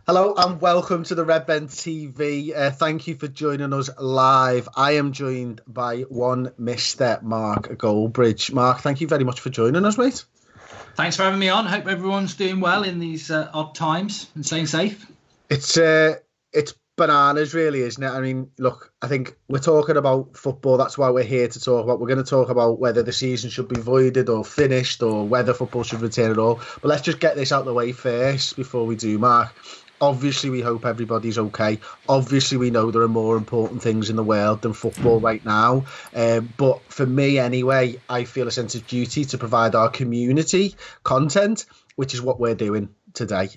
Hello and welcome to the Redmen TV. Thank you for joining us live. I am joined by one Mr. Mark Goldbridge. Mark, thank you very much for joining us, mate. Thanks for having me on. Hope everyone's doing well in these odd times and staying safe. It's bananas, really, isn't it? I mean, look, I think we're talking about football. That's why we're here to talk about. We're going to talk about whether the season should be voided or finished, or whether football should return at all. But let's just get this out of the way first before we do, Mark. Obviously, we hope everybody's okay. Obviously, we know there are more important things in the world than football right now. But for me, anyway, I feel a sense of duty to provide our community content, which is what we're doing today.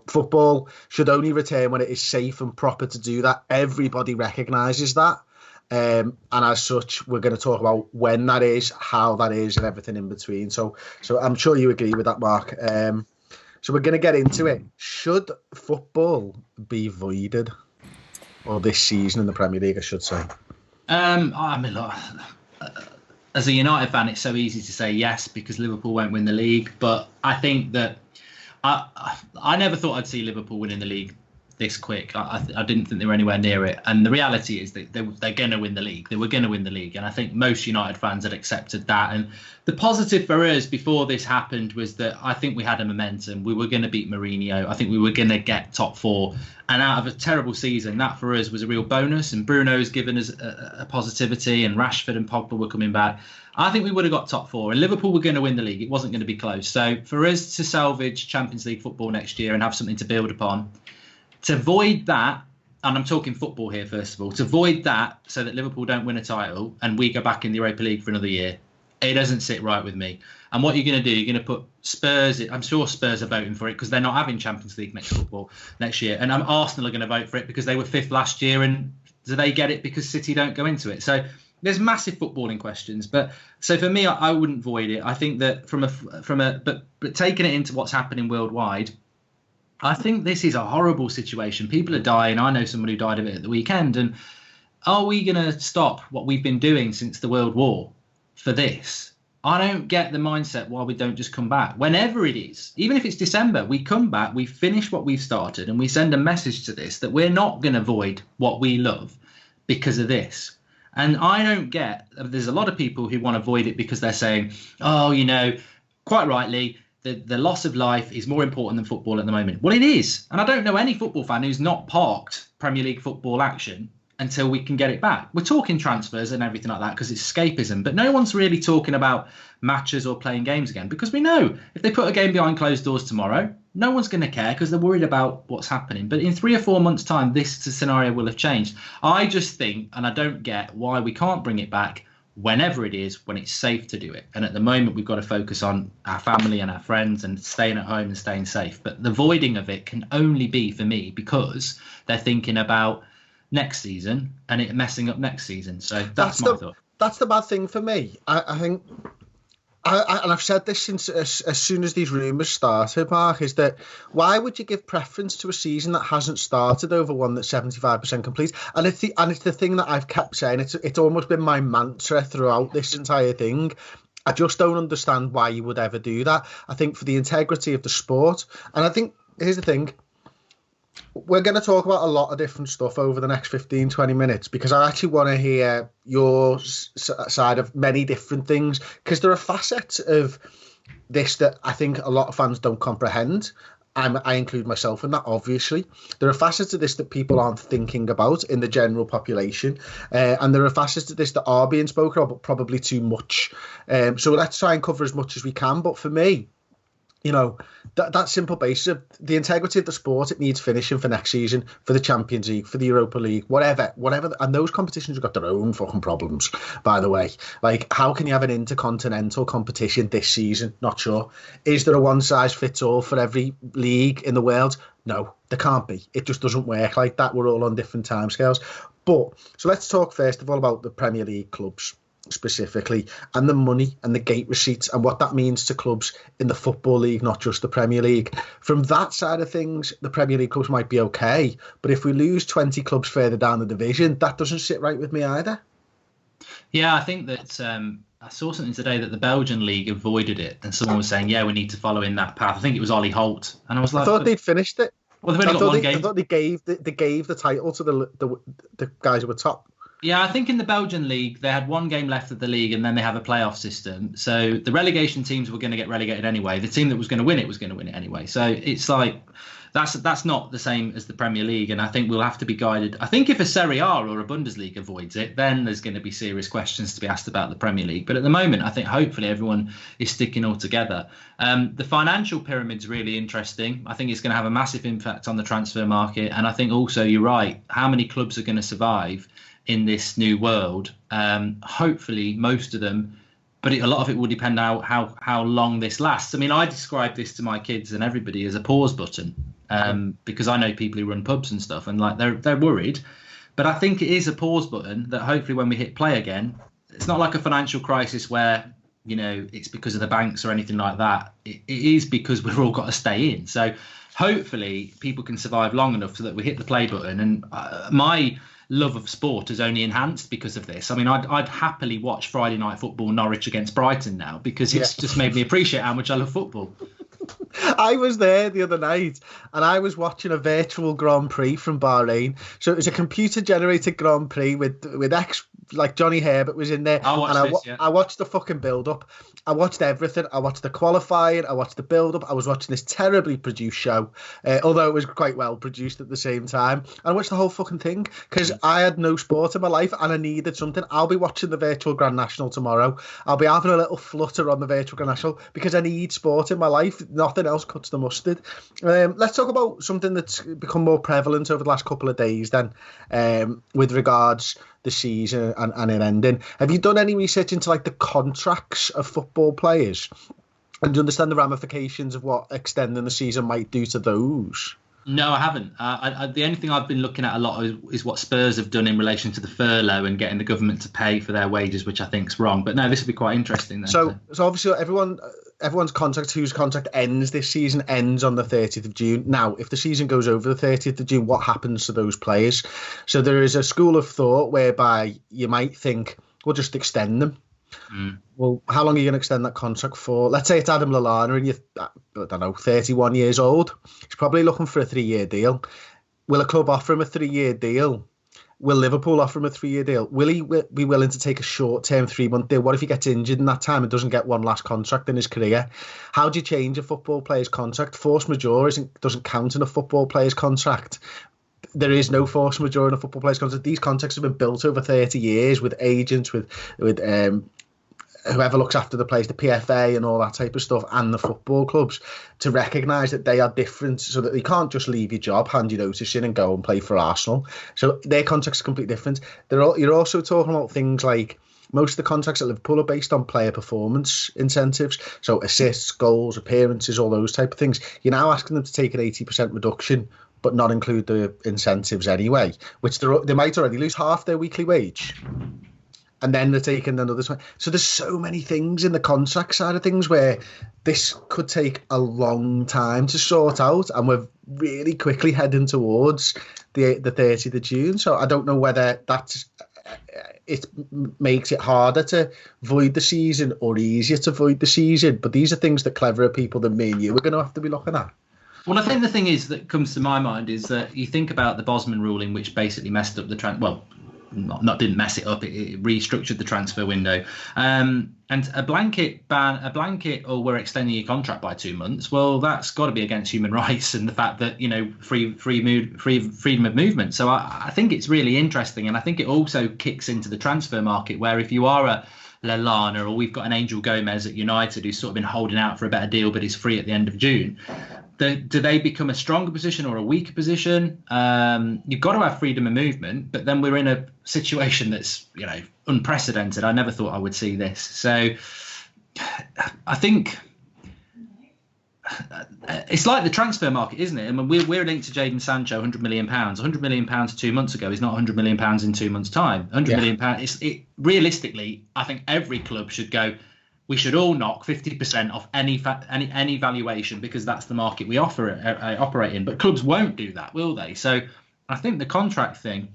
Football should only return when it is safe and proper to do that. Everybody recognises that. And as such, we're going to talk about when that is, how that is, and everything in between. So I'm sure you agree with that, Mark. So we're going to get into it. Should football be voided? Or this season in the Premier League, I should say. I mean, look, as a United fan, it's so easy to say yes because Liverpool won't win the league. But I think that I never thought I'd see Liverpool winning the league this quick. I didn't think they were anywhere near it. And the reality is that they're going to win the league. They were going to win the league. And I think most United fans had accepted that. And the positive for us before this happened was that I think we had a momentum. We were going to beat Mourinho. I think we were going to get top four. And out of a terrible season, that for us was a real bonus. And Bruno's given us a positivity, and Rashford and Pogba were coming back. I think we would have got top four, and Liverpool were going to win the league. It wasn't going to be close. So for us to salvage Champions League football next year and have something to build upon, to void that, and I'm talking football here first of all, to void that so that Liverpool don't win a title and we go back in the Europa League for another year, it doesn't sit right with me. And what you're going to do, you're going to put Spurs, I'm sure Spurs are voting for it because they're not having Champions League next year. And Arsenal are going to vote for it because they were fifth last year, and do they get it because City don't go into it? So there's massive footballing questions. But so for me, I wouldn't void it. I think that but taking it into what's happening worldwide, I think this is a horrible situation. People are dying. I know someone who died of it at the weekend. And are we going to stop what we've been doing since the World War for this? I don't get the mindset why we don't just come back. Whenever it is, even if it's December, we come back, we finish what we've started, and we send a message to this that we're not going to void what we love because of this. And I don't get, there's a lot of people who want to avoid it because they're saying, oh, quite rightly, the loss of life is more important than football at the moment. Well, it is. And I don't know any football fan who's not parked Premier League football action until we can get it back. We're talking transfers and everything like that because it's escapism. But no one's really talking about matches or playing games again, because we know if they put a game behind closed doors tomorrow, no one's going to care because they're worried about what's happening. But in 3 or 4 months' time, this scenario will have changed. I just think, and I don't get why we can't bring it back whenever it is, when it's safe to do it. And at the moment, we've got to focus on our family and our friends and staying at home and staying safe. But the voiding of it can only be, for me, because they're thinking about next season and it messing up next season. So that's my thought. That's the bad thing for me. I think, and I've said this since as soon as these rumours started, Mark, is that why would you give preference to a season that hasn't started over one that's 75% complete? And it's the thing that I've kept saying. It's almost been my mantra throughout this entire thing. I just don't understand why you would ever do that. I think for the integrity of the sport, and I think here's the thing. We're going to talk about a lot of different stuff over the next 15, 20 minutes because I actually want to hear your side of many different things, because there are facets of this that I think a lot of fans don't comprehend. I include myself in that, obviously. There are facets of this that people aren't thinking about in the general population. And there are facets of this that are being spoken about, but probably too much. So let's try and cover as much as we can. But for me, that simple basis of the integrity of the sport, it needs finishing for next season, for the Champions League, for the Europa League, whatever. And those competitions have got their own fucking problems, by the way. Like, how can you have an intercontinental competition this season? Not sure. Is there a one-size-fits-all for every league in the world? No, there can't be. It just doesn't work like that. We're all on different timescales. But, so let's talk first of all about the Premier League clubs specifically, and the money and the gate receipts and what that means to clubs in the Football League, not just the Premier League. From that side of things, the Premier League clubs might be okay, but if we lose 20 clubs further down the division, that doesn't sit right with me either. Yeah, I think that I saw something today that the Belgian league avoided it, and someone was saying, yeah, we need to follow in that path. I think it was Ollie Holt, and I was like, I thought they'd finished it. Well, they've only got one game. I thought they gave the title to the guys who were top. Yeah, I think in the Belgian league, they had one game left of the league and then they have a playoff system. So the relegation teams were going to get relegated anyway. The team that was going to win it was going to win it anyway. So it's like that's not the same as the Premier League. And I think we'll have to be guided. I think if a Serie A or a Bundesliga avoids it, then there's going to be serious questions to be asked about the Premier League. But at the moment, I think hopefully everyone is sticking all together. The financial pyramid's really interesting. I think it's going to have a massive impact on the transfer market. And I think also, you're right, how many clubs are going to survive in this new world? Hopefully most of them, but a lot of it will depend on how long this lasts. I mean, I describe this to my kids and everybody as a pause button, because I know people who run pubs and stuff, and like they're worried. But I think it is a pause button that hopefully when we hit play again, it's not like a financial crisis where, you know, it's because of the banks or anything like that. It is because we've all got to stay in. So hopefully people can survive long enough so that we hit the play button. And my love of sport is only enhanced because of this. I mean, I'd happily watch Friday night football, Norwich against Brighton now, because it's just made me appreciate how much I love football. I was there the other night and I was watching a virtual Grand Prix from Bahrain. So it was a computer generated Grand Prix with like Johnny Herbert was in there. I watched the fucking build up. I watched everything. I watched the qualifying. I watched the build up. I was watching this terribly produced show, although it was quite well produced at the same time. I watched the whole fucking thing because I had no sport in my life and I needed something. I'll be watching the virtual Grand National tomorrow. I'll be having a little flutter on the virtual Grand National because I need sport in my life. Nothing else cuts the mustard. Let's talk about something that's become more prevalent over the last couple of days then, with regards the season and it ending. Have you done any research into like the contracts of football players, and do you understand the ramifications of what extending the season might do to those? No, I haven't. The only thing I've been looking at a lot is what Spurs have done in relation to the furlough and getting the government to pay for their wages, which I think is wrong. But no, this will be quite interesting then. So obviously everyone's contract, whose contract ends this season, ends on the 30th of June. Now, if the season goes over the 30th of June, what happens to those players? So there is a school of thought whereby you might think, we'll just extend them. Well, how long are you going to extend that contract for? Let's say it's Adam Lallana and you're, I don't know, 31 years old. He's probably looking for a 3-year deal. Will a club offer him a 3-year deal? Will Liverpool offer him a 3-year deal? Will he be willing to take a short-term 3-month deal? What if he gets injured in that time and doesn't get one last contract in his career? How do you change a football player's contract? Force majeure doesn't count in a football player's contract. There is no force majeure in a football player's contract. These contracts have been built over 30 years with agents, with whoever looks after the players, the PFA and all that type of stuff, and the football clubs, to recognise that they are different, so that you can't just leave your job, hand your notice in and go and play for Arsenal. So their contracts are completely different. You're also talking about things like most of the contracts at Liverpool are based on player performance incentives, so assists, goals, appearances, all those type of things. You're now asking them to take an 80% reduction but not include the incentives anyway, which they might already lose half their weekly wage. And then they're taking another 20. So there's so many things in the contract side of things where this could take a long time to sort out, and we're really quickly heading towards the 30th of June. So I don't know whether it makes it harder to void the season or easier to void the season. But these are things that cleverer people than me and you are going to have to be looking at. Well, I think the thing is that comes to my mind is that you think about the Bosman ruling, which basically messed up the didn't mess it up. It restructured the transfer window, and a blanket ban, or we're extending your contract by 2 months. Well, that's got to be against human rights and the fact that, you know, freedom of movement. So I think it's really interesting, and I think it also kicks into the transfer market where if you are a Lallana, or we've got an Angel Gomez at United who's sort of been holding out for a better deal, but he's free at the end of June. Do they become a stronger position or a weaker position? You've got to have freedom of movement, but then we're in a situation that's, you know, unprecedented. I never thought I would see this. So I think it's like the transfer market, isn't it? I mean, we're linked to Jadon Sancho, £100 million. £100 million 2 months ago is not £100 million in 2 months' time. £100 million. Realistically, I think every club should go, we should all knock 50% off any valuation, because that's the market we operate in. But clubs won't do that, will they? So I think the contract thing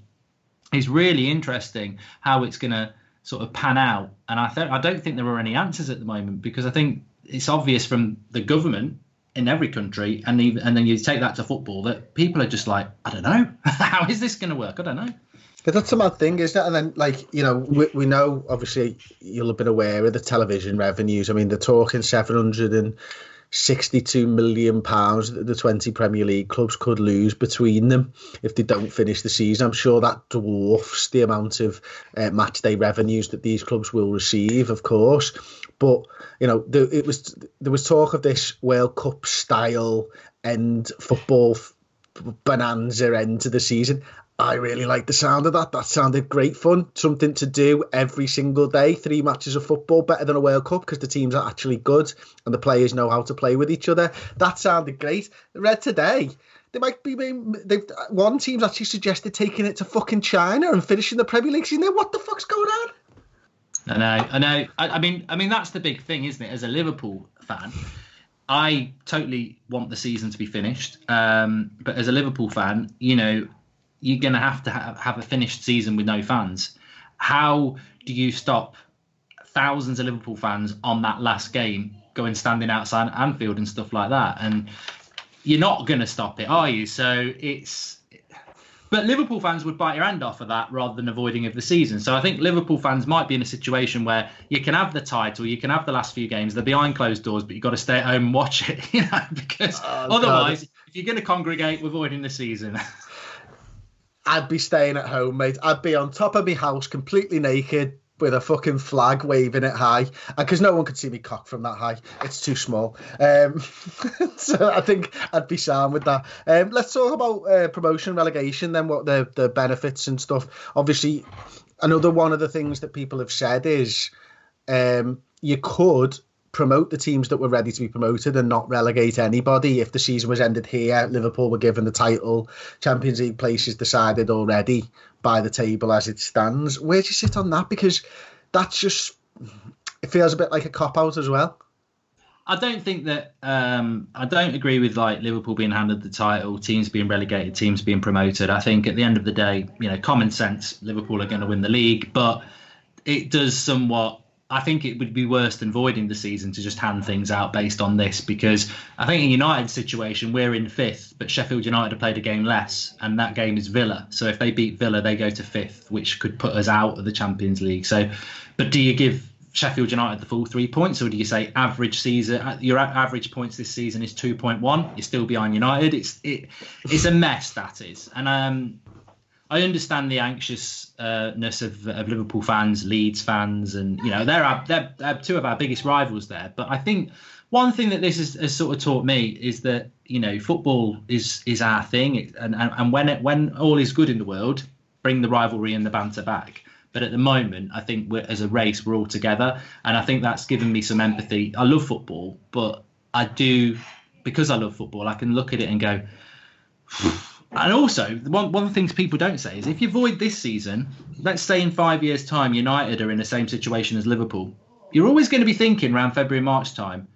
is really interesting, how it's going to sort of pan out. And I don't think there are any answers at the moment, because I think it's obvious from the government in every country, and then you take that to football, that people are just like, I don't know, how is this going to work? I don't know. But that's a mad thing, isn't it? And then, like, you know, we know, obviously, you'll have been aware of the television revenues. I mean, they're talking £762 million that the 20 Premier League clubs could lose between them if they don't finish the season. I'm sure that dwarfs the amount of match day revenues that these clubs will receive, of course. But, you know, there was talk of this World Cup style end football bonanza end to the season. I really like the sound of that. That sounded great fun. Something to do every single day. 3 matches of football, better than a World Cup because the teams are actually good and the players know how to play with each other. That sounded great. I read today, one team's actually suggested taking it to fucking China and finishing the Premier League season. What the fuck's going on? I know. I mean, that's the big thing, isn't it? As a Liverpool fan, I totally want the season to be finished. But as a Liverpool fan, you know, you're going to have a finished season with no fans. How do you stop thousands of Liverpool fans on that last game going standing outside Anfield and stuff like that? And you're not going to stop it, are you? So but Liverpool fans would bite your hand off of that rather than avoiding of the season. So I think Liverpool fans might be in a situation where you can have the title, you can have the last few games, they're behind closed doors, but you've got to stay at home and watch it, you know, because otherwise, if you're going to congregate, we're avoiding the season. I'd be staying at home, mate. I'd be on top of my house, completely naked, with a fucking flag waving it high, because no one could see me cock from that high. It's too small. So I think I'd be sound with that. Let's talk about promotion, relegation, then what the benefits and stuff. Obviously, another one of the things that people have said is you could promote the teams that were ready to be promoted and not relegate anybody. If the season was ended here, Liverpool were given the title, Champions League places decided already by the table as it stands. Where do you sit on that? Because that's just, it feels a bit like a cop-out as well. I don't think that I don't agree with like Liverpool being handed the title, teams being relegated, teams being promoted. I think at the end of the day, you know, common sense, Liverpool are going to win the league, but it does somewhat, I think it would be worse than voiding the season to just hand things out based on this, because I think in United's situation, we're in 5th, but Sheffield United have played a game less, and that game is Villa. So if they beat Villa, they go to 5th, which could put us out of the Champions League. So, but do you give Sheffield United the full 3 points, or do you say average season, your average points this season is 2.1? You're still behind United. It's a mess, that is. And I understand the anxiousness of Liverpool fans, Leeds fans, and you know they're two of our biggest rivals there. But I think one thing that this has sort of taught me is that, you know, football is our thing, and when all is good in the world, bring the rivalry and the banter back. But at the moment, I think as a race, we're all together, and I think that's given me some empathy. I love football, but because I love football, I can look at it and go. And also, one of the things people don't say is if you void this season, let's say in 5 years' time, United are in the same situation as Liverpool. You're always going to be thinking around February, March time,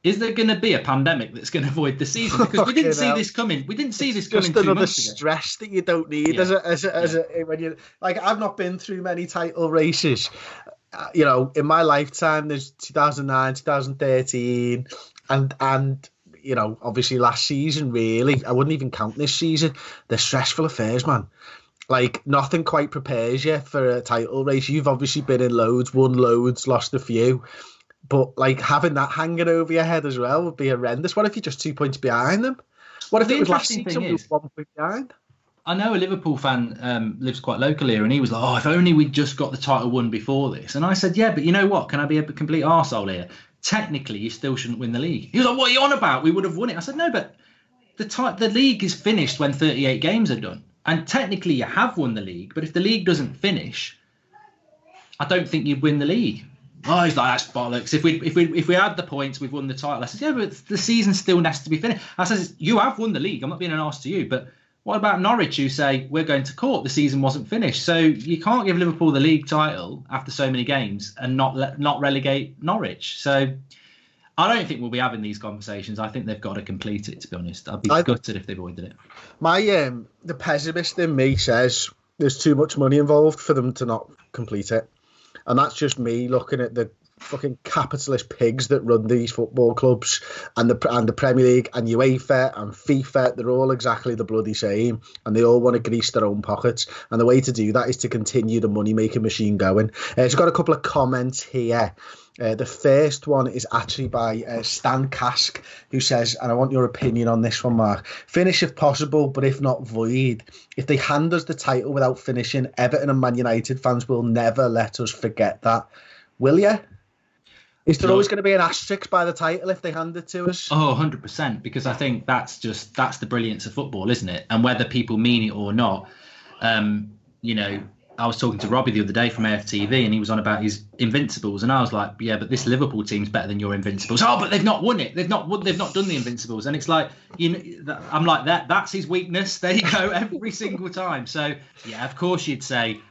is there going to be a pandemic that's going to void the season? Because we didn't see this coming. We didn't see this coming 2 months ago. Just another stress that you don't need when you, like, I've not been through many title races. You know, in my lifetime, there's 2009, 2013, and you know, obviously last season, really, I wouldn't even count this season. They're stressful affairs, man. Like, nothing quite prepares you for a title race. You've obviously been in loads, won loads, lost a few. But, like, having that hanging over your head as well would be horrendous. What if you're just 2 points behind them? What if it was last season we were 1 point behind? I know a Liverpool fan lives quite local here, and he was like, oh, if only we'd just got the title won before this. And I said, yeah, but you know what? Can I be a complete arsehole here? Technically, you still shouldn't win the league. He was like, what are you on about? We would have won it. I said, no, but the league is finished when 38 games are done. And technically, you have won the league. But if the league doesn't finish, I don't think you'd win the league. Oh, he's like, that's bollocks. If we had the points, we've won the title. I said, yeah, but the season still has to be finished. I said, you have won the league. I'm not being an arse to you. But what about Norwich, who say, we're going to court, the season wasn't finished? So you can't give Liverpool the league title after so many games and not relegate Norwich. So I don't think we'll be having these conversations. I think they've got to complete it, to be honest. I'd be gutted if they avoided it. My the pessimist in me says there's too much money involved for them to not complete it. And that's just me looking at the fucking capitalist pigs that run these football clubs and the Premier League and UEFA and FIFA. They're all exactly the bloody same, and they all want to grease their own pockets. And the way to do that is to continue the money-making machine going. It's got a couple of comments here. The first one is actually by Stan Kask, who says, and I want your opinion on this one, Mark. Finish if possible, but if not, void. If they hand us the title without finishing, Everton and Man United fans will never let us forget that. Will you? Is there always going to be an asterisk by the title if they hand it to us? Oh, 100%, because I think that's the brilliance of football, isn't it? And whether people mean it or not, I was talking to Robbie the other day from AFTV, and he was on about his Invincibles, and I was like, yeah, but this Liverpool team's better than your Invincibles. Oh, but they've not won it. They've not done the Invincibles, and it's like, I'm like that's his weakness. There you go, every single time. So yeah, of course you'd say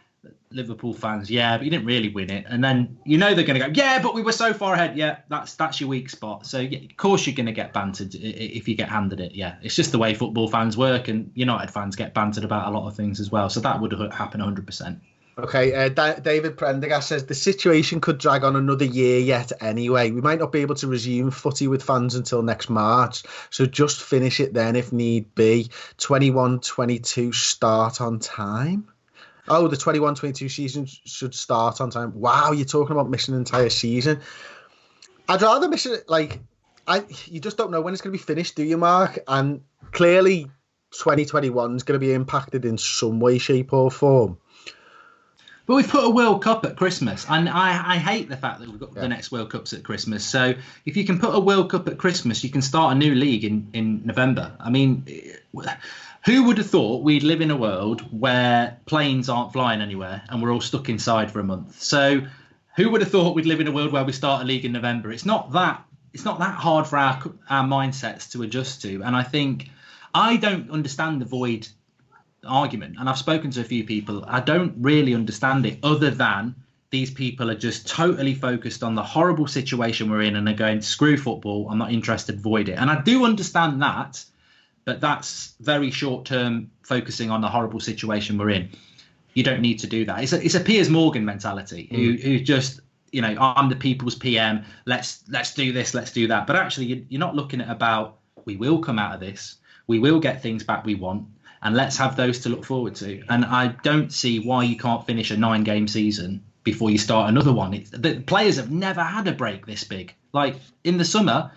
Liverpool fans, yeah, but you didn't really win it, and then they're going to go, yeah, but we were so far ahead. Yeah, that's your weak spot. So yeah, of course you're going to get bantered if you get handed it. Yeah, it's just the way football fans work, and United fans get bantered about a lot of things as well. So that would happen 100%. Okay, David Prendergast says the situation could drag on another year yet anyway. We might not be able to resume footy with fans until next March, so just finish it then if need be. 21-22 start on time. Oh, the 21-22 season should start on time. Wow, you're talking about missing an entire season. I'd rather miss it. You just don't know when it's going to be finished, do you, Mark? And clearly 2021 is going to be impacted in some way, shape or form. But we've put a World Cup at Christmas, and I hate the fact that we've got the next World Cups at Christmas. So if you can put a World Cup at Christmas, you can start a new league in November. I mean, who would have thought we'd live in a world where planes aren't flying anywhere and we're all stuck inside for a month? So who would have thought we'd live in a world where we start a league in November? It's not that hard for our mindsets to adjust to. And I think I don't understand the void argument, and I've spoken to a few people. I don't really understand it, other than these people are just totally focused on the horrible situation we're in and are going, screw football, I'm not interested, void it. And I do understand that, but that's very short term, focusing on the horrible situation we're in. You don't need to do that. It's a Piers Morgan mentality, who just, I'm the people's PM, let's do this, let's do that. But actually you're not looking at about, we will come out of this, we will get things back we want, and let's have those to look forward to. And I don't see why you can't finish a 9-game season before you start another one. The players have never had a break this big. Like in the summer,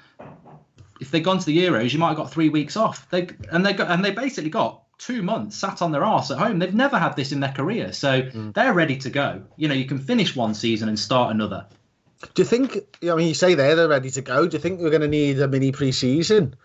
if they'd gone to the Euros, you might have got 3 weeks off. They basically got 2 months sat on their arse at home. They've never had this in their career, so they're ready to go. You can finish one season and start another. Do you think? You say they're ready to go. Do you think we're going to need a mini pre-season?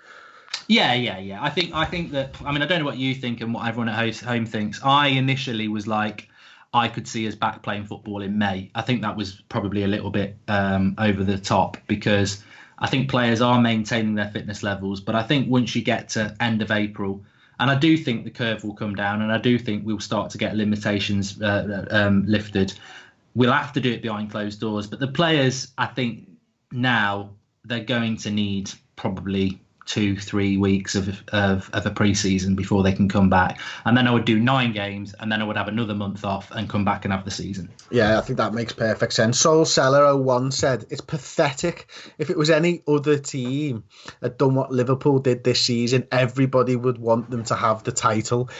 Yeah. I think that, I don't know what you think and what everyone at home thinks. I initially was like, I could see us back playing football in May. I think that was probably a little bit over the top, because I think players are maintaining their fitness levels. But I think once you get to end of April, and I do think the curve will come down, and I do think we'll start to get limitations lifted. We'll have to do it behind closed doors. But the players, I think now they're going to need probably 2-3 weeks of a pre-season before they can come back, and then I would do 9 games, and then I would have another month off and come back and have the season. Yeah, I think that makes perfect sense. Soul Seller 01 said it's pathetic. If it was any other team that done what Liverpool did this season, everybody would want them to have the title.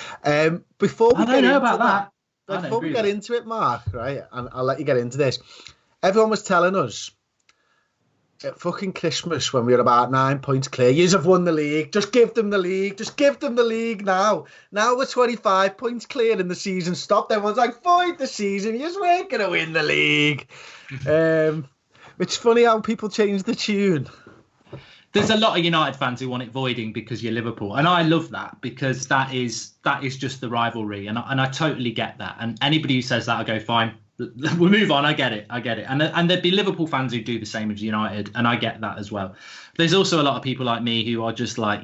Before we get into it, Mark, right, and I'll let you get into this. Everyone was telling us at fucking Christmas, when we were about 9 points clear, yous have won the league, just give them the league, now we're 25 points clear and the season stopped. Everyone's like, void the season, yous weren't going to win the league. It's funny how people change the tune. There's a lot of United fans who want it voiding because you're Liverpool, and I love that, because that is just the rivalry, and I totally get that. And anybody who says that, I go, fine, we'll move on. I get it. And there'd be Liverpool fans who do the same as United, and I get that as well. There's also a lot of people like me who are just like,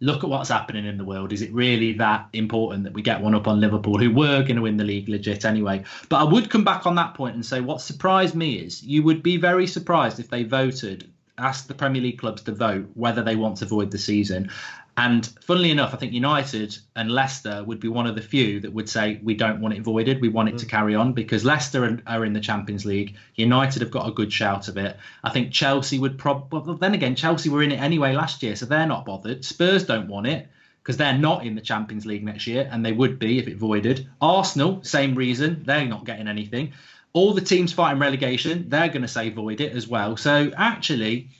look at what's happening in the world. Is it really that important that we get one up on Liverpool, who were going to win the league legit anyway? But I would come back on that point and say what surprised me is you would be very surprised if they voted ask the Premier League clubs to vote whether they want to void the season. And funnily enough, I think United and Leicester would be one of the few that would say we don't want it voided. We want it to carry on, because Leicester are in the Champions League. United have got a good shout of it. I think Chelsea would probably. Then again, Chelsea were in it anyway last year, so they're not bothered. Spurs don't want it because they're not in the Champions League next year, and they would be if it voided. Arsenal, same reason. They're not getting anything. All the teams fighting relegation, they're going to say void it as well. So actually,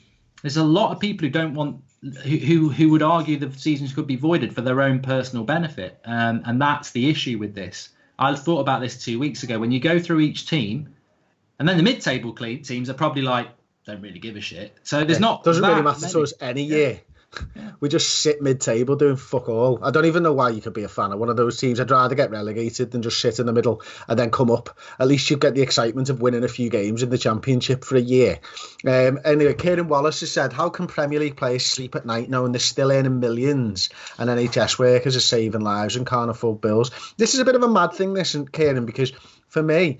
there's a lot of people who don't want. Who would argue the seasons could be voided for their own personal benefit. And that's the issue with this. I thought about this 2 weeks ago. When you go through each team, and then the mid-table teams are probably like, don't really give a shit. So there's not. Doesn't really matter to us any year. Yeah. We just sit mid-table doing fuck all. I don't even know why you could be a fan of one of those teams. I'd rather get relegated than just sit in the middle and then come up. At least you get the excitement of winning a few games in the Championship for a year. Anyway, Kieran Wallace has said, how can Premier League players sleep at night knowing they're still earning millions and NHS workers are saving lives and can't afford bills? This is a bit of a mad thing, this, Kieran, because for me,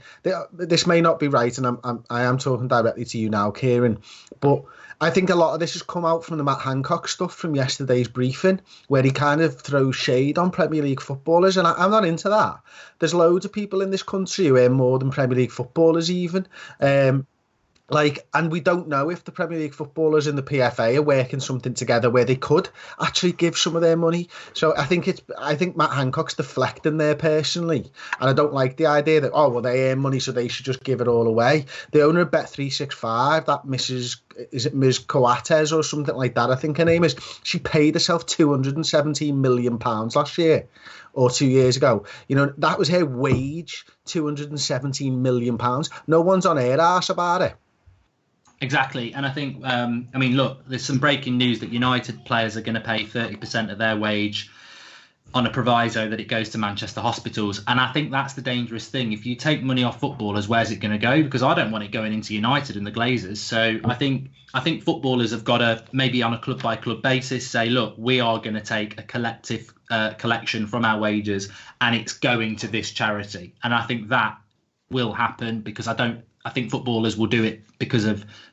this may not be right, and I am talking directly to you now, Kieran, but I think a lot of this has come out from the Matt Hancock stuff from yesterday's briefing, where he kind of throws shade on Premier League footballers, and I'm not into that. There's loads of people in this country who earn more than Premier League footballers even. And we don't know if the Premier League footballers and the PFA are working something together where they could actually give some of their money. So I think Matt Hancock's deflecting there personally, and I don't like the idea that they earn money so they should just give it all away. The owner of Bet365, that Ms. Coates or something like that, I think her name is, she paid herself £217 million last year or 2 years ago. You know, that was her wage, £217 million. No one's on her arse about it. Exactly. And I think, look, there's some breaking news that United players are going to pay 30% of their wage on a proviso that it goes to Manchester hospitals. And I think that's the dangerous thing. If you take money off footballers, where's it going to go? Because I don't want it going into United and the Glazers. So I think footballers have got to, maybe on a club by club basis, say, look, we are going to take a collective collection from our wages and it's going to this charity. And I think that will happen, because I think footballers will do it because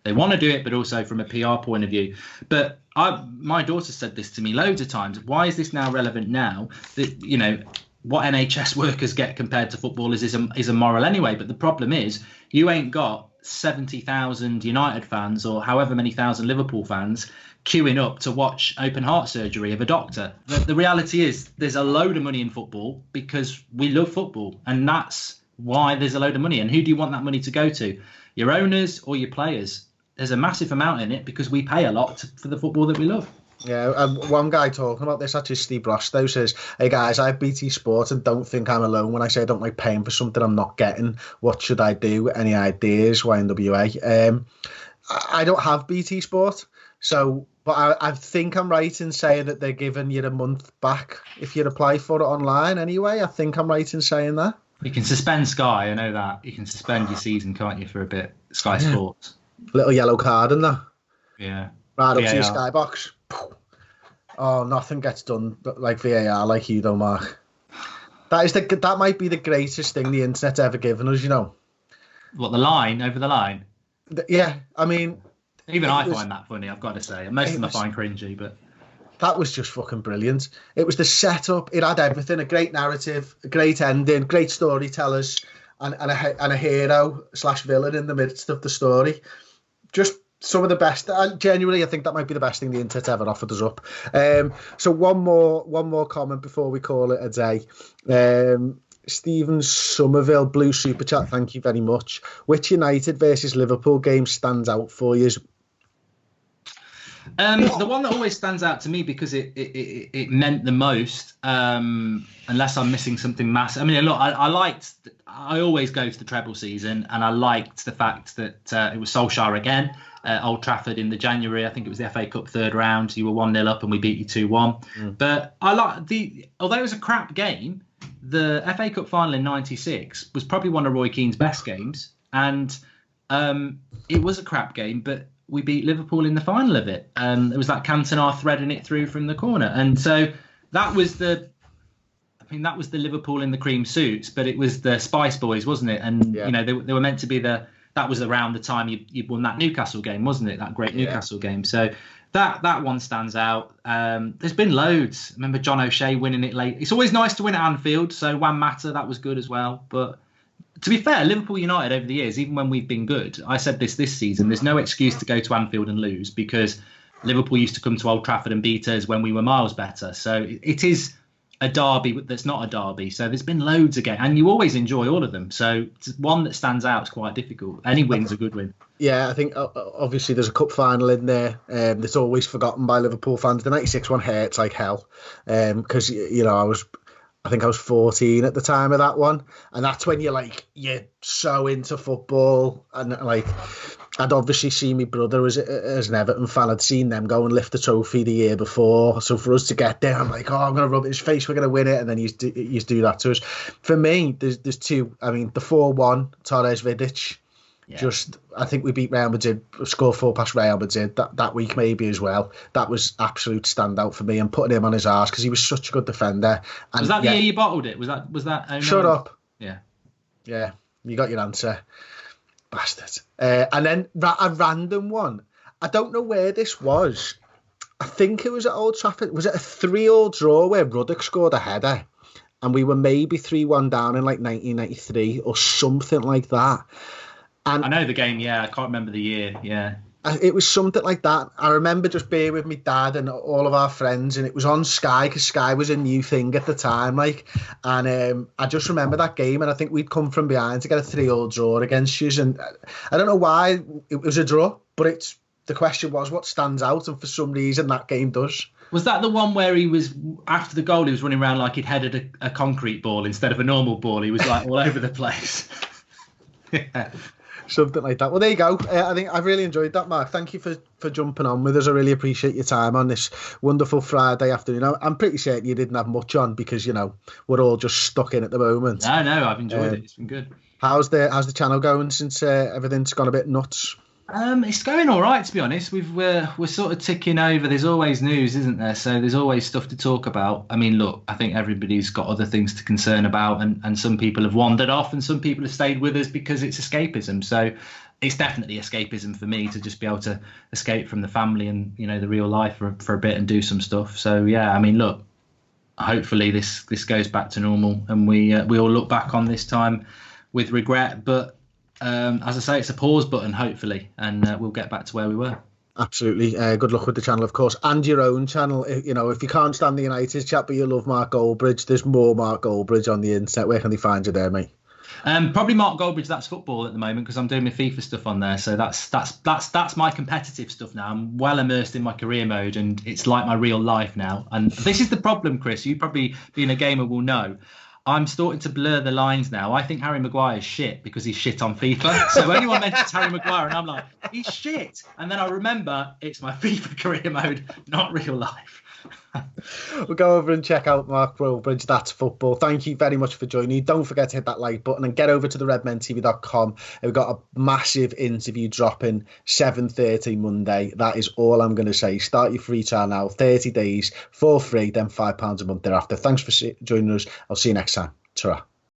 they want to do it, but also from a PR point of view. But my daughter said this to me loads of times. Why is this now relevant now? That, you know, what NHS workers get compared to footballers is immoral anyway. But the problem is you ain't got 70,000 United fans or however many thousand Liverpool fans queuing up to watch open heart surgery of a doctor. The reality is there's a load of money in football because we love football, and that's why there's a load of money. And who do you want that money to go to? Your owners or your players? There's a massive amount in it because we pay a lot for the football that we love. Yeah, one guy talking about this, actually, Steve Rostow, says, hey guys, I have BT Sport and don't think I'm alone when I say I don't like paying for something I'm not getting. What should I do? Any ideas? YNWA? I don't have BT Sport, so, but I think I'm right in saying that they're giving you a month back if you apply for it online anyway. I think I'm right in saying that. You can suspend Sky, I know that. You can suspend your season, can't you, for a bit? Sky Sports. Little yellow card in there. Yeah. Right up to your Sky box. Oh, nothing gets done like VAR, like you though, Mark. That might be the greatest thing the internet's ever given us, you know. What, the line, over the line? Yeah, I mean... Even I find that funny, I've got to say. Most of them I find cringy, but... That was just fucking brilliant. It was the setup. It had everything. A great narrative, a great ending, great storytellers, and a hero / villain in the midst of the story. Just some of the best. Genuinely, I think that might be the best thing the internet ever offered us up. So one more comment before we call it a day. Stephen Somerville, Blue Super Chat, thank you very much. Which United versus Liverpool game stands out for you? The one that always stands out to me because it meant the most, unless I'm missing something massive. I mean, look, I always go to the treble season, and I liked the fact that it was Solskjaer again, Old Trafford in the January. I think it was the FA Cup third round. You were 1-0 up and we beat you 2-1. But I like although it was a crap game, the FA Cup final in '96 was probably one of Roy Keane's best games, and it was a crap game, but we beat Liverpool in the final of it. It was like Cantona threading it through from the corner. And so that was the Liverpool in the cream suits, but it was the Spice Boys, wasn't it? And, you know, they were meant to be the that was around the time you won that Newcastle game, wasn't it? That great Newcastle game. So that one stands out. There's been loads. I remember John O'Shea winning it late. It's always nice to win at Anfield. So Juan Mata, that was good as well. But to be fair, Liverpool United over the years, even when we've been good, I said this season, there's no excuse to go to Anfield and lose, because Liverpool used to come to Old Trafford and beat us when we were miles better. So it is a derby that's not a derby. So there's been loads again, and you always enjoy all of them. So one that stands out is quite difficult. Any win's a good win. Yeah, I think obviously there's a cup final in there that's always forgotten by Liverpool fans. The 96 one hurts like hell, because I think I was 14 at the time of that one, and that's when you're so into football. And I'd obviously seen my brother as an Everton fan. I'd seen them go and lift the trophy the year before. So for us to get there, I'm like, I'm going to rub it in his face, we're going to win it. And then you do that to us. For me, there's two. I mean, the 4-1, Torres Vidic. Yeah. I think we beat Real Madrid, scored 4 past Real Madrid that week maybe as well. That was absolute standout for me, and putting him on his arse because he was such a good defender. And was that the year you bottled it? Was that? Shut up. Yeah. Yeah, you got your answer, bastard. And then a random one. I don't know where this was. I think it was at Old Trafford. Was it a 3-3 draw where Ruddock scored a header, and we were maybe 3-1 down in 1993 or something like that? And I know the game, yeah. I can't remember the year, yeah. It was something like that. I remember just being with my dad and all of our friends, and it was on Sky, because Sky was a new thing at the time. And I just remember that game, and I think we'd come from behind to get a 3-3 draw against you. And I don't know why it was a draw, but the question was what stands out, and for some reason that game does. Was that the one where he was, after the goal, he was running around like he'd headed a concrete ball instead of a normal ball? He was all over the place. Yeah. Something like that. Well, there you go. I think I've really enjoyed that, Mark. Thank you for jumping on with us. I really appreciate your time on this wonderful Friday afternoon. I'm pretty certain you didn't have much on because, we're all just stuck in at the moment. No, I've enjoyed it. It's been good. How's the channel going since everything's gone a bit nuts? It's going all right, to be honest. We're sort of ticking over. There's always news, isn't there? So there's always stuff to talk about. I mean, look, I think everybody's got other things to concern about, and some people have wandered off, and some people have stayed with us because it's escapism. So it's definitely escapism for me to just be able to escape from the family and the real life for a bit and do some stuff. So yeah, I mean, look, hopefully this goes back to normal, and we all look back on this time with regret, but. As I say, it's a pause button, hopefully, and we'll get back to where we were. Absolutely. Good luck with the channel, of course, and your own channel. If you can't stand the United chat, but you love Mark Goldbridge, there's more Mark Goldbridge on the internet. Where can they find you there, mate? Probably Mark Goldbridge. That's football at the moment because I'm doing my FIFA stuff on there. So that's my competitive stuff now. I'm well immersed in my career mode, and it's like my real life now. And this is the problem, Chris. You probably, being a gamer, will know. I'm starting to blur the lines now. I think Harry Maguire's shit because he's shit on FIFA. So anyone mentions Harry Maguire and I'm like, he's shit. And then I remember it's my FIFA career mode, not real life. We'll go over and check out Mark Goldbridge. That's football. Thank you very much for joining. Don't forget to hit that like button and get over to the redmentv.com. We've got a massive interview dropping 7:30 Monday. That is all I'm going to say. Start your free trial now, 30 days for free, then £5 a month thereafter. Thanks for joining us. I'll see you next time. Ta-ra.